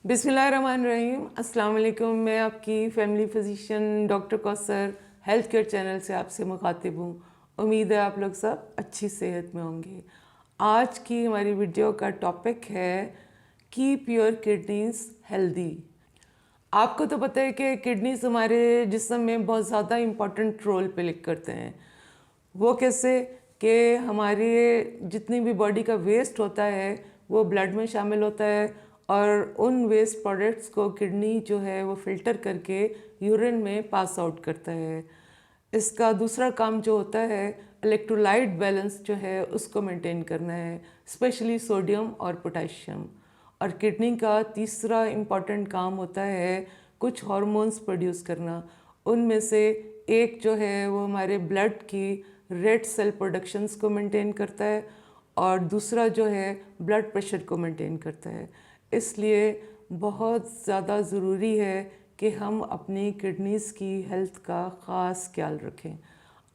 बिस्मिल्लाहिर्रहमानिर्रहीम। अस्सलाम वालेकुम। मैं आपकी family physician doctor Kausar health care channel से आपसे मुखातिब हूँ। उम्मीद है आप लोग सब अच्छी सेहत में होंगे। आज की हमारी वीडियो का टॉपिक है कीप योर किडनीज हेल्दी। आपको तो पता है कि किडनीज हमारे जिस्म में बहुत ज़्यादा इम्पोर्टेंट रोल प्ले करते हैं। वो कैसे कि हमारे जितनी भी बॉडी का वेस्ट होता है वो ब्लड में शामिल होता है और उन वेस्ट प्रोडक्ट्स को किडनी जो है वो फिल्टर करके यूरिन में पास आउट करता है। इसका दूसरा काम जो होता है इलेक्ट्रोलाइट बैलेंस जो है उसको मेंटेन करना है, स्पेशली सोडियम और पोटेशियम। और किडनी का तीसरा इम्पॉर्टेंट काम होता है कुछ हार्मोन्स प्रोड्यूस करना। उनमें से एक जो है वो हमारे ब्लड की रेड सेल प्रोडक्शंस को मेंटेन करता है और दूसरा जो है ब्लड प्रेशर को मेंटेन करता है। इसलिए बहुत ज़्यादा ज़रूरी है कि हम अपनी किडनीज़ की हेल्थ का ख़ास ख्याल रखें।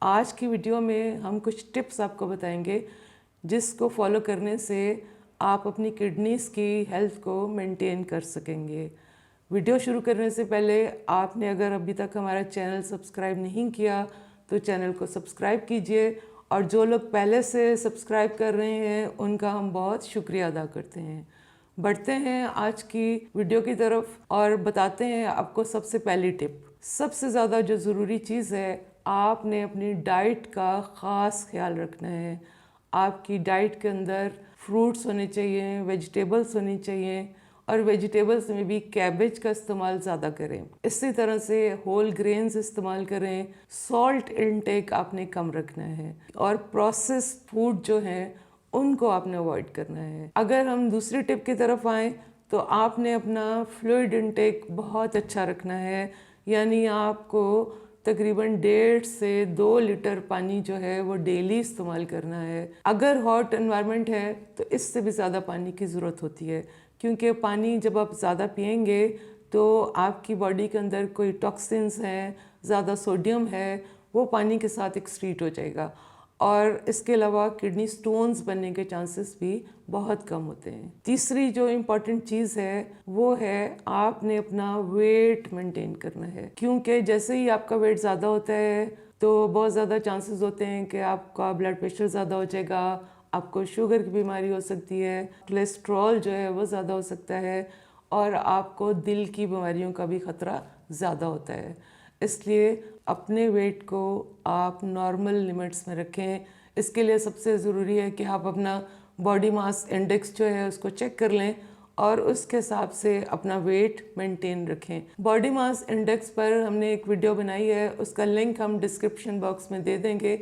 आज की वीडियो में हम कुछ टिप्स आपको बताएंगे जिसको फॉलो करने से आप अपनी किडनीज़ की हेल्थ को मेंटेन कर सकेंगे। वीडियो शुरू करने से पहले आपने अगर अभी तक हमारा चैनल सब्सक्राइब नहीं किया तो चैनल को सब्सक्राइब कीजिए, और जो लोग पहले से सब्सक्राइब कर रहे हैं उनका हम बहुत शुक्रिया अदा करते हैं। बढ़ते हैं आज की वीडियो की तरफ और बताते हैं आपको सबसे पहली टिप। सबसे ज़्यादा जो ज़रूरी चीज़ है, आपने अपनी डाइट का ख़ास ख्याल रखना है। आपकी डाइट के अंदर फ्रूट्स होने चाहिए, वेजिटेबल्स होनी चाहिए, और वेजिटेबल्स में भी कैबेज का इस्तेमाल ज़्यादा करें। इसी तरह से होल ग्रेन्स इस्तेमाल करें। सॉल्ट इनटेक आपने कम रखना है और प्रोसेस्ड फूड जो है उनको आपने अवॉइड करना है। अगर हम दूसरी टिप की तरफ आएँ तो आपने अपना फ्लूइड इनटेक बहुत अच्छा रखना है, यानी आपको तकरीबन 1.5 से 2 लीटर पानी जो है वो डेली इस्तेमाल करना है। अगर हॉट एनवायरनमेंट है तो इससे भी ज़्यादा पानी की ज़रूरत होती है, क्योंकि पानी जब आप ज़्यादा पिएंगे तो आपकी बॉडी के अंदर कोई टॉक्सिन्स हैं, ज़्यादा सोडियम है, वो पानी के साथ एक्सक्रीट हो जाएगा और इसके अलावा किडनी स्टोन्स बनने के चांसेस भी बहुत कम होते हैं। तीसरी जो इम्पॉर्टेंट चीज़ है वो है आपने अपना वेट मेंटेन करना है, क्योंकि जैसे ही आपका वेट ज़्यादा होता है तो बहुत ज़्यादा चांसेस होते हैं कि आपका ब्लड प्रेशर ज़्यादा हो जाएगा, आपको शुगर की बीमारी हो सकती है, कोलेस्ट्रॉल जो है वो ज़्यादा हो सकता है और आपको दिल की बीमारियों का भी ख़तरा ज़्यादा होता है। इसलिए अपने वेट को आप नॉर्मल लिमिट्स में रखें। इसके लिए सबसे ज़रूरी है कि आप अपना बॉडी मास इंडेक्स जो है उसको चेक कर लें और उसके हिसाब से अपना वेट मेंटेन रखें। बॉडी मास इंडेक्स पर हमने एक वीडियो बनाई है, उसका लिंक हम डिस्क्रिप्शन बॉक्स में दे देंगे।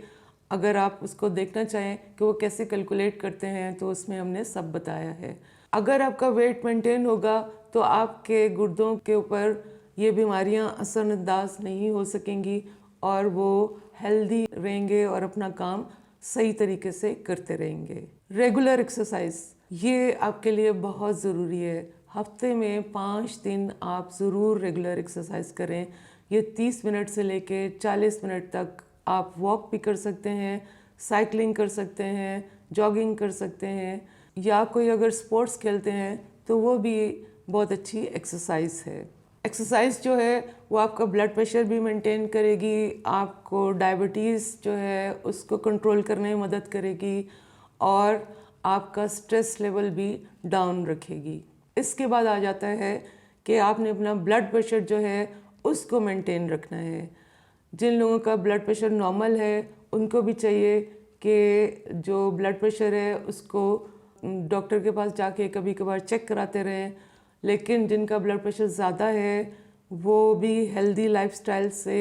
अगर आप उसको देखना चाहें कि वो कैसे कैलकुलेट करते हैं तो उसमें हमने सब बताया है। अगर आपका वेट मेंटेन होगा तो आपके गुर्दों के ऊपर ये बीमारियां असरअंदाज नहीं हो सकेंगी और वो हेल्दी रहेंगे और अपना काम सही तरीके से करते रहेंगे। रेगुलर एक्सरसाइज ये आपके लिए बहुत ज़रूरी है। हफ्ते में 5 दिन आप ज़रूर रेगुलर एक्सरसाइज करें। ये 30 मिनट से लेके 40 मिनट तक आप वॉक भी कर सकते हैं, साइकिलिंग कर सकते हैं, जॉगिंग कर सकते हैं, या कोई अगर स्पोर्ट्स खेलते हैं तो वो भी बहुत अच्छी एक्सरसाइज है। एक्सरसाइज जो है वो आपका ब्लड प्रेशर भी मेंटेन करेगी, आपको डायबिटीज़ जो है उसको कंट्रोल करने में मदद करेगी और आपका स्ट्रेस लेवल भी डाउन रखेगी। इसके बाद आ जाता है कि आपने अपना ब्लड प्रेशर जो है उसको मेंटेन रखना है। जिन लोगों का ब्लड प्रेशर नॉर्मल है उनको भी चाहिए कि जो ब्लड प्रेशर है उसको डॉक्टर के पास जाके कभी कभार चेक कराते रहें, लेकिन जिनका ब्लड प्रेशर ज़्यादा है वो भी हेल्दी लाइफस्टाइल से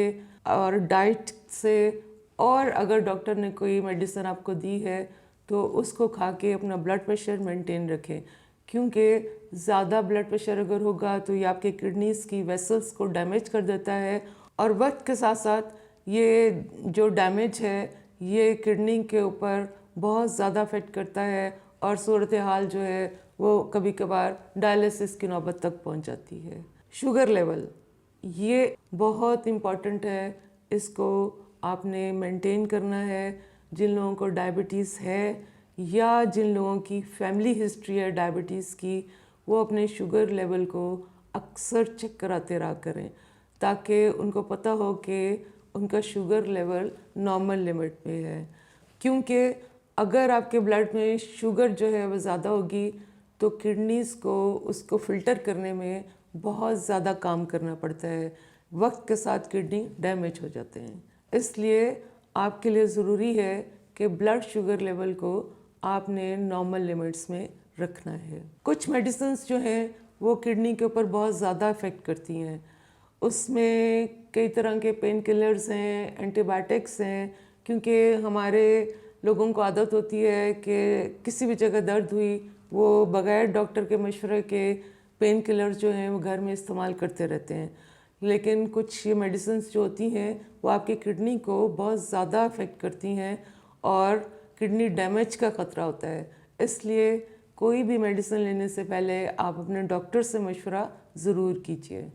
और डाइट से, और अगर डॉक्टर ने कोई मेडिसिन आपको दी है तो उसको खा के अपना ब्लड प्रेशर मेंटेन रखें, क्योंकि ज़्यादा ब्लड प्रेशर अगर होगा तो ये आपके किडनीज़ की वेसल्स को डैमेज कर देता है और वक्त के साथ साथ ये जो डैमेज है ये किडनी के ऊपर बहुत ज़्यादा अफेक्ट करता है और सूरत हाल जो है वो कभी कभार डायलिसिस की नौबत तक पहुंच जाती है। शुगर लेवल ये बहुत इम्पॉर्टेंट है, इसको आपने मेंटेन करना है। जिन लोगों को डायबिटीज़ है या जिन लोगों की फैमिली हिस्ट्री है डायबिटीज़ की, वो अपने शुगर लेवल को अक्सर चेक कराते रहा करें, ताकि उनको पता हो कि उनका शुगर लेवल नॉर्मल लिमिट में है। क्योंकि अगर आपके ब्लड में शुगर जो है वो ज़्यादा होगी तो किडनीज़ को उसको फ़िल्टर करने में बहुत ज़्यादा काम करना पड़ता है। वक्त के साथ किडनी डैमेज हो जाते हैं। इसलिए आपके लिए ज़रूरी है कि ब्लड शुगर लेवल को आपने नॉर्मल लिमिट्स में रखना है। कुछ मेडिसिन्स जो हैं वो किडनी के ऊपर बहुत ज़्यादा इफ़ेक्ट करती हैं। उसमें कई तरह के पेन किलर्स हैं, एंटीबायोटिक्स हैं, क्योंकि हमारे लोगों को आदत होती है कि किसी भी जगह दर्द हुई वो बग़ैर डॉक्टर के मशवरे के पेन किलर्स जो हैं वो घर में इस्तेमाल करते रहते हैं। लेकिन कुछ ये मेडिसिन्स जो होती हैं वो आपकी किडनी को बहुत ज़्यादा अफेक्ट करती हैं और किडनी डैमेज का ख़तरा होता है। इसलिए कोई भी मेडिसिन लेने से पहले आप अपने डॉक्टर से मशवरा ज़रूर कीजिए।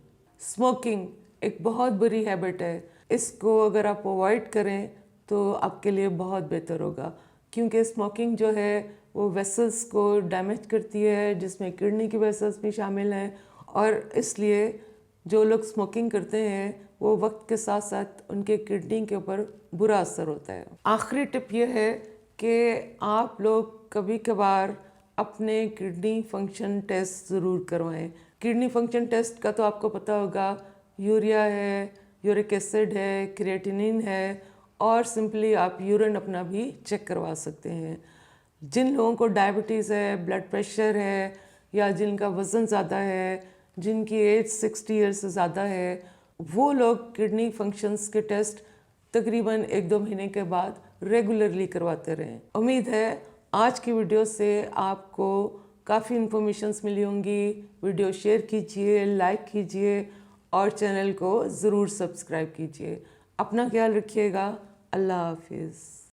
स्मोकिंग एक बहुत बुरी हैबिट है। इसको अगर आप अवॉइड करें तो आपके लिए बहुत बेहतर होगा, क्योंकि स्मोकिंग जो है वो वेसल्स को डैमेज करती है, जिसमें किडनी की वेसल्स भी शामिल हैं, और इसलिए जो लोग स्मोकिंग करते हैं वो वक्त के साथ साथ उनके किडनी के ऊपर बुरा असर होता है। आखिरी टिप ये है कि आप लोग कभी कभार अपने किडनी फंक्शन टेस्ट ज़रूर करवाएं। किडनी फंक्शन टेस्ट का तो आपको पता होगा, यूरिया है, यूरिक एसिड है, क्रिएटिनिन है, और सिंपली आप यूरिन अपना भी चेक करवा सकते हैं। जिन लोगों को डायबिटीज़ है, ब्लड प्रेशर है, या जिनका वज़न ज़्यादा है, जिनकी एज 60 ईयर्स से ज़्यादा है, वो लोग किडनी फंक्शंस के टेस्ट तकरीबन 1-2 महीने के बाद रेगुलरली करवाते रहें। उम्मीद है आज की वीडियो से आपको काफ़ी इन्फॉर्मेशंस मिली होंगी। वीडियो शेयर कीजिए, लाइक कीजिए और चैनल को ज़रूर सब्सक्राइब कीजिए। अपना ख्याल रखिएगा। अल्लाह हाफिज़।